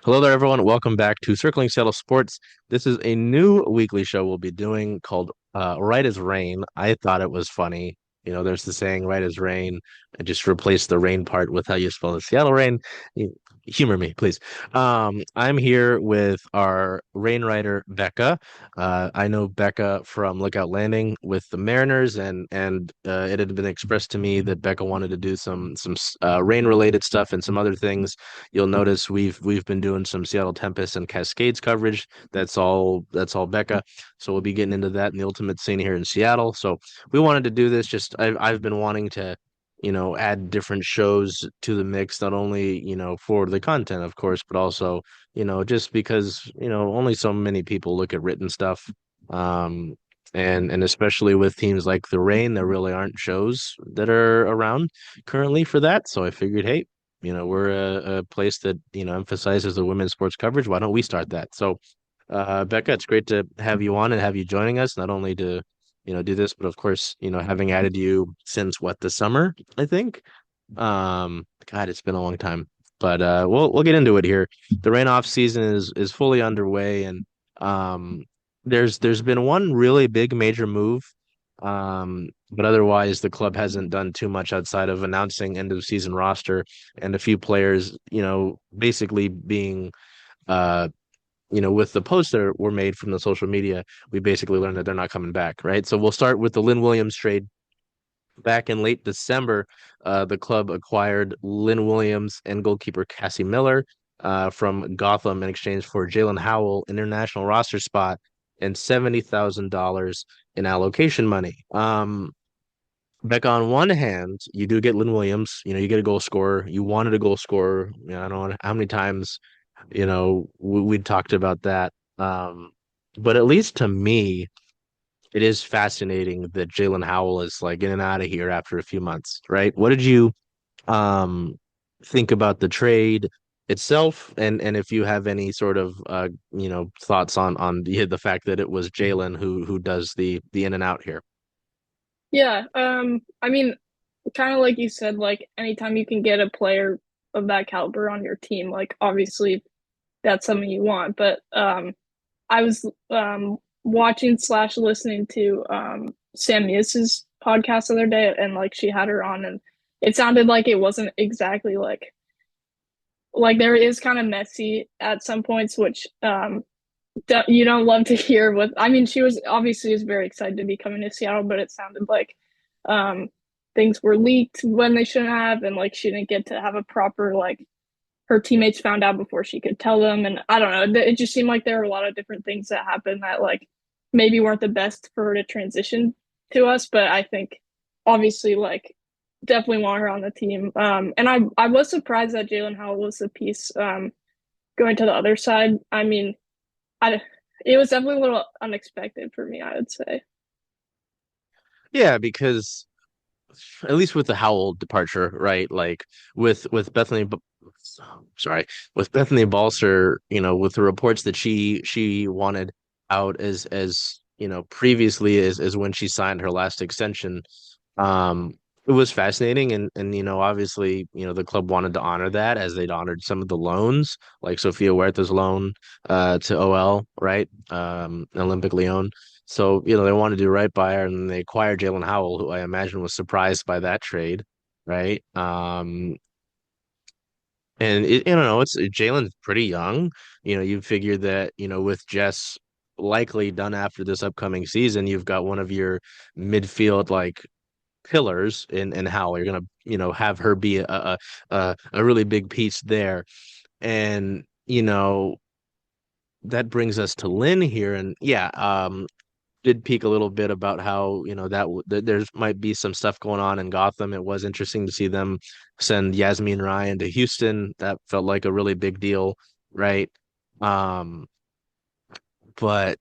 Hello there, everyone. Welcome back to Circling Seattle Sports. This is a new weekly show we'll be doing called Right as Rain. I thought it was funny. There's the saying right as rain, and just replace the rain part with how you spell the Seattle Reign. Humor me, please. I'm here with our rain writer, Becca. I know Becca from Lookout Landing with the Mariners, and it had been expressed to me that Becca wanted to do some rain related stuff and some other things. You'll notice we've been doing some Seattle Tempest and Cascades coverage. That's all Becca. So we'll be getting into that in the ultimate scene here in Seattle. So we wanted to do this. Just I've been wanting to, add different shows to the mix, not only, for the content, of course, but also, just because, only so many people look at written stuff. Um, and especially with teams like the Reign, there really aren't shows that are around currently for that. So I figured, hey, we're a place that, emphasizes the women's sports coverage. Why don't we start that? So, Becca, it's great to have you on and have you joining us, not only to, do this, but of course, having added you since what, the summer, I think. God, it's been a long time, but we'll get into it here. The rain off season is fully underway, and um, there's been one really big major move. But otherwise, the club hasn't done too much outside of announcing end of season roster and a few players, basically being, uh, with the posts that were made from the social media, we basically learned that they're not coming back, right? So we'll start with the Lynn Williams trade. Back in late December, the club acquired Lynn Williams and goalkeeper Cassie Miller from Gotham in exchange for Jaelin Howell, international roster spot, and $70,000 in allocation money. Becca, on one hand, you do get Lynn Williams. You get a goal scorer. You wanted a goal scorer. I don't know how many times, we talked about that. But at least to me, it is fascinating that Jaelin Howell is like in and out of here after a few months, right? What did you um think about the trade itself, and if you have any sort of thoughts on the fact that it was Jaelin who does the in and out here? Yeah, I mean, kind of like you said, like anytime you can get a player of that caliber on your team, like obviously that's something you want. But I was watching slash listening to Sam Meus's podcast the other day, and like she had her on, and it sounded like it wasn't exactly like there is kind of messy at some points, which you don't love to hear. With I mean, she was obviously was very excited to be coming to Seattle, but it sounded like um things were leaked when they shouldn't have, and like she didn't get to have a proper like her teammates found out before she could tell them, and I don't know, it just seemed like there were a lot of different things that happened that like maybe weren't the best for her to transition to us, but I think obviously like definitely want her on the team. And I was surprised that Jaelin Howell was the piece going to the other side. I mean, I it was definitely a little unexpected for me, I would say. Yeah, because at least with the Howell departure, right? Like with Bethany, sorry, with Bethany Balcer, with the reports that she wanted out as previously as when she signed her last extension. It was fascinating, and obviously, the club wanted to honor that as they'd honored some of the loans, like Sofia Huerta's loan to OL, right? Olympic Lyon. So, they wanted to do right by her, and they acquired Jaelin Howell, who I imagine was surprised by that trade, right? And I don't know, it's Jalen's pretty young. You figure that, with Jess likely done after this upcoming season, you've got one of your midfield like pillars in Howell. You're gonna, have her be a really big piece there. And, that brings us to Lynn here. And yeah, did peek a little bit about how that there's might be some stuff going on in Gotham. It was interesting to see them send Yasmin Ryan to Houston. That felt like a really big deal, right? Um, but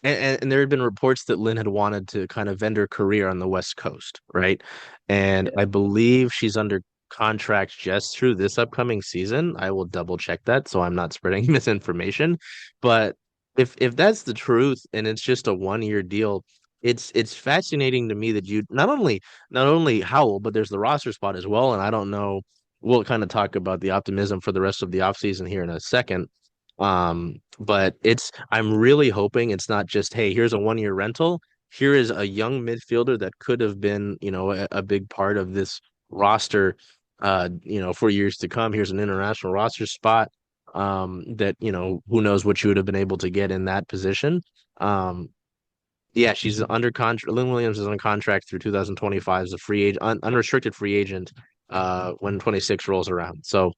and there had been reports that Lynn had wanted to kind of end her career on the West Coast, right? And Yeah. I believe she's under contract just through this upcoming season. I will double check that so I'm not spreading misinformation. But if that's the truth and it's just a 1 year deal, it's fascinating to me that you not only Howell, but there's the roster spot as well. And I don't know we'll kind of talk about the optimism for the rest of the offseason here in a second. But I'm really hoping it's not just, hey, here's a 1 year rental. Here is a young midfielder that could have been, a big part of this roster, for years to come. Here's an international roster spot. That, who knows what you would have been able to get in that position. Um, yeah, she's under contract. Lynn Williams is on contract through 2025 as a free agent, unrestricted free agent, when 26 rolls around. So,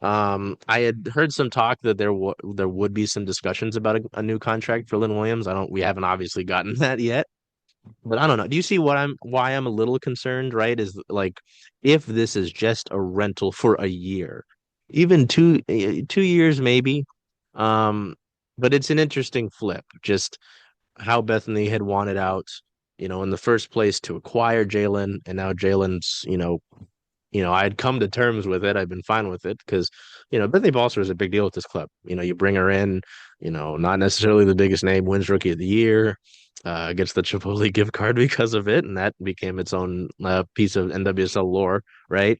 I had heard some talk that there would be some discussions about a new contract for Lynn Williams. We haven't obviously gotten that yet, but I don't know. Do you see why I'm a little concerned, right? Is like if this is just a rental for a year, even 2 years maybe. Um, but it's an interesting flip. Just how Bethany had wanted out, in the first place to acquire Jaelin, and now Jaelin's, I had come to terms with it. I've been fine with it because, Bethany Balcer is a big deal with this club. You bring her in, not necessarily the biggest name, wins Rookie of the Year, gets the Chipotle gift card because of it, and that became its own piece of NWSL lore, right?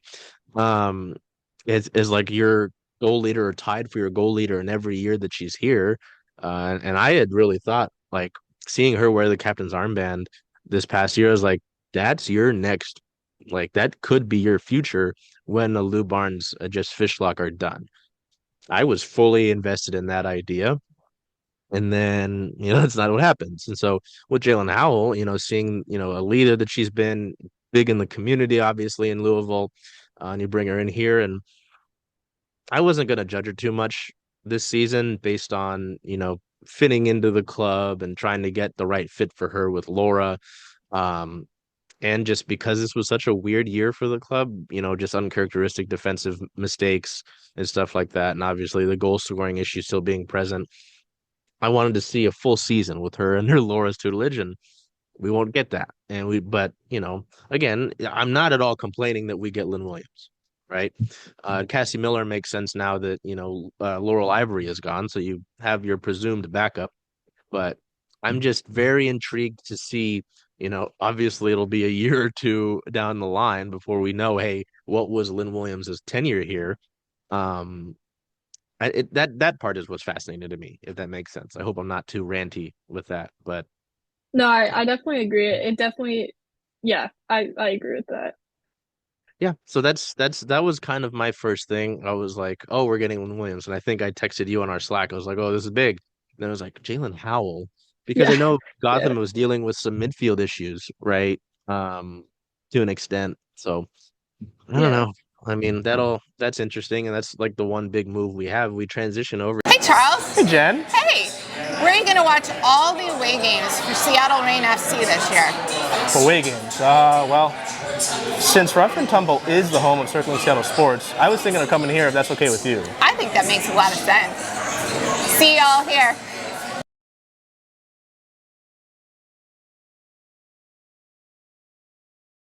Um, it's like your goal leader or tied for your goal leader in every year that she's here. And I had really thought like seeing her wear the captain's armband this past year, I was like, that's your next, like that could be your future when the Lou Barnes just Fishlock are done. I was fully invested in that idea. And then, that's not what happens. And so with Jaelin Howell, seeing, a leader that she's been big in the community, obviously in Louisville, and you bring her in here, and I wasn't going to judge her too much this season based on, fitting into the club and trying to get the right fit for her with Laura. Um, and just because this was such a weird year for the club, just uncharacteristic defensive mistakes and stuff like that. And obviously the goal scoring issue still being present. I wanted to see a full season with her under Laura's tutelage, and we won't get that. But again, I'm not at all complaining that we get Lynn Williams, right? Cassie Miller makes sense now that Laurel Ivory is gone, so you have your presumed backup. But I'm just very intrigued to see. Obviously it'll be a year or two down the line before we know, hey, what was Lynn Williams's tenure here? Um, that part is what's fascinating to me, if that makes sense. I hope I'm not too ranty with that, but No, I definitely agree. It definitely, yeah, I agree with that. yeah, so that was kind of my first thing. I was like, oh, we're getting Lynn Williams. And I think I texted you on our Slack. I was like, oh, this is big. And then I was like, Jaelin Howell, because I Yeah, know yeah, Gotham was dealing with some midfield issues, right? To an extent. So I don't yeah. know. I mean, that's interesting, and that's like the one big move we have. We transition over. Hey, Charles. Hey, Jen. Hey, where are you going to watch all the away games for Seattle Reign FC this year? Away games. Well, since Rough and Tumble is the home of Circling Seattle Sports, I was thinking of coming here if that's okay with you. I think that makes a lot of sense. See y'all here.